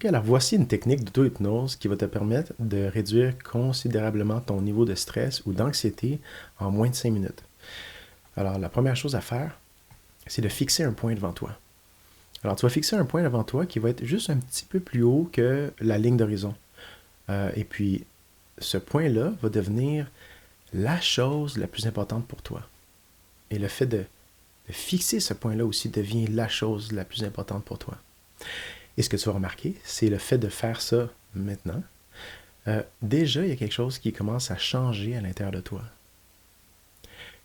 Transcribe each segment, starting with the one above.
alors voici une technique d'auto-hypnose qui va te permettre de réduire considérablement ton niveau de stress ou d'anxiété en moins de 5 minutes. Alors, la première chose à faire, c'est de fixer un point devant toi. Alors, tu vas fixer un point devant toi qui va être juste un petit peu plus haut que la ligne d'horizon. Et puis, ce point-là va devenir la chose la plus importante pour toi. Et le fait de fixer ce point-là aussi devient la chose la plus importante pour toi. Et ce que tu vas remarquer, c'est le fait de faire ça maintenant. Déjà, il y a quelque chose qui commence à changer à l'intérieur de toi.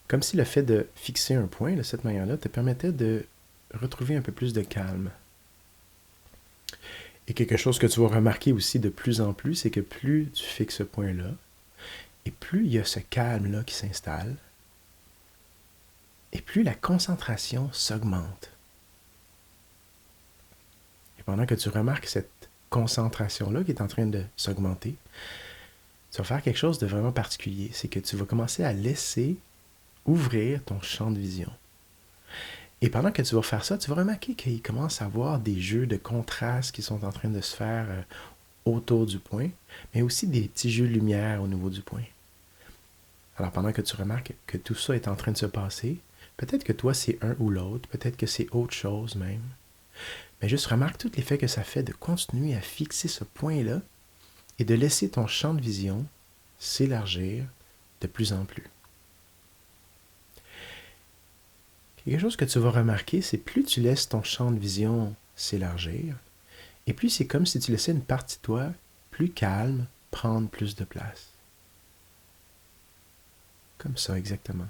Comme si le fait de fixer un point de cette manière-là te permettait de retrouver un peu plus de calme. Et quelque chose que tu vas remarquer aussi de plus en plus, c'est que plus tu fixes ce point-là, et plus il y a ce calme-là qui s'installe, et plus la concentration s'augmente. Et pendant que tu remarques cette concentration-là qui est en train de s'augmenter, tu vas faire quelque chose de vraiment particulier. C'est que tu vas commencer à laisser ouvrir ton champ de vision. Et pendant que tu vas faire ça, tu vas remarquer qu'il commence à y avoir des jeux de contraste qui sont en train de se faire autour du point, mais aussi des petits jeux de lumière au niveau du point. Alors pendant que tu remarques que tout ça est en train de se passer, peut-être que toi c'est un ou l'autre, peut-être que c'est autre chose même, mais juste remarque tout l'effet que ça fait de continuer à fixer ce point-là et de laisser ton champ de vision s'élargir de plus en plus. Quelque chose que tu vas remarquer, c'est plus tu laisses ton champ de vision s'élargir, et plus c'est comme si tu laissais une partie de toi plus calme prendre plus de place. Comme ça, exactement.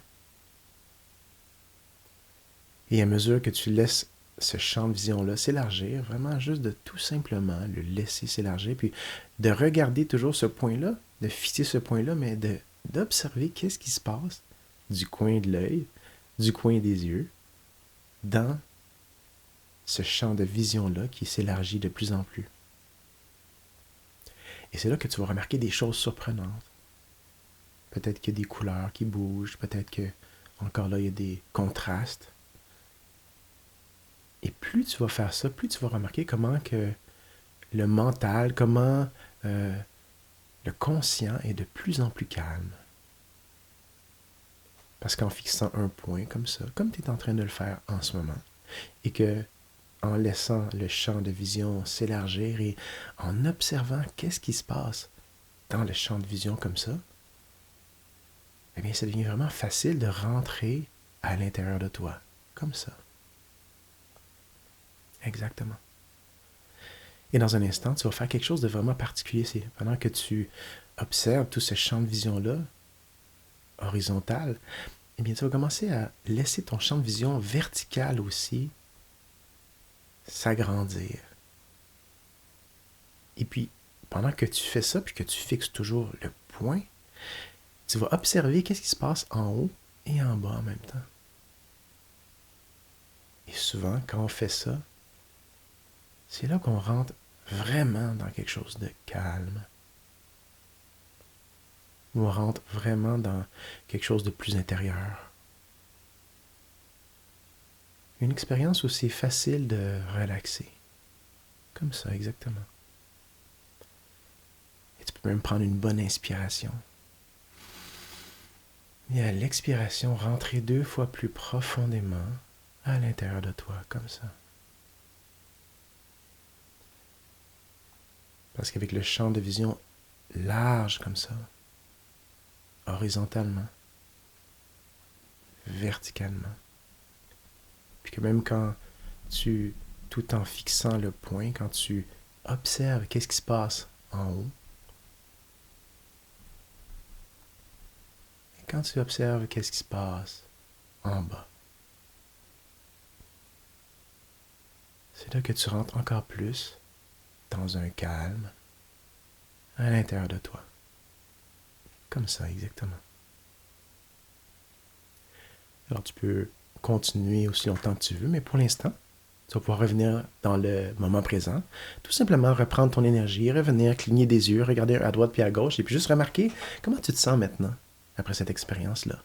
Et à mesure que tu laisses ce champ de vision-là s'élargir, vraiment juste de tout simplement le laisser s'élargir, puis de regarder toujours ce point-là, de fixer ce point-là, mais d'observer qu'est-ce qui se passe du coin de l'œil, du coin des yeux, dans ce champ de vision-là qui s'élargit de plus en plus. Et c'est là que tu vas remarquer des choses surprenantes. Peut-être qu'il y a des couleurs qui bougent, peut-être que, encore là, il y a des contrastes. Et plus tu vas faire ça, plus tu vas remarquer comment que le mental, comment le conscient est de plus en plus calme. Parce qu'en fixant un point comme ça, comme tu es en train de le faire en ce moment, et que en laissant le champ de vision s'élargir et en observant qu'est-ce qui se passe dans le champ de vision comme ça, eh bien, ça devient vraiment facile de rentrer à l'intérieur de toi, comme ça. Exactement. Et dans un instant, tu vas faire quelque chose de vraiment particulier. C'est pendant que tu observes tout ce champ de vision-là, horizontal, eh bien, tu vas commencer à laisser ton champ de vision vertical aussi s'agrandir. Et puis, pendant que tu fais ça, puis que tu fixes toujours le point, tu vas observer qu'est-ce qui se passe en haut et en bas en même temps. Et souvent, quand on fait ça, c'est là qu'on rentre vraiment dans quelque chose de calme. On rentre vraiment dans quelque chose de plus intérieur. Une expérience où c'est facile de relaxer. Comme ça, exactement. Et tu peux même prendre une bonne inspiration. Et à l'expiration, rentrer 2 fois plus profondément à l'intérieur de toi, comme ça. Parce qu'avec le champ de vision large comme ça, horizontalement, verticalement, puis que même quand tout en fixant le point, quand tu observes qu'est-ce qui se passe en haut, et quand tu observes qu'est-ce qui se passe en bas, c'est là que tu rentres encore plus dans un calme à l'intérieur de toi. Comme ça, exactement. Alors tu peux continuer aussi longtemps que tu veux, mais pour l'instant, tu vas pouvoir revenir dans le moment présent, tout simplement reprendre ton énergie, revenir, cligner des yeux, regarder à droite puis à gauche, et puis juste remarquer comment tu te sens maintenant, après cette expérience-là.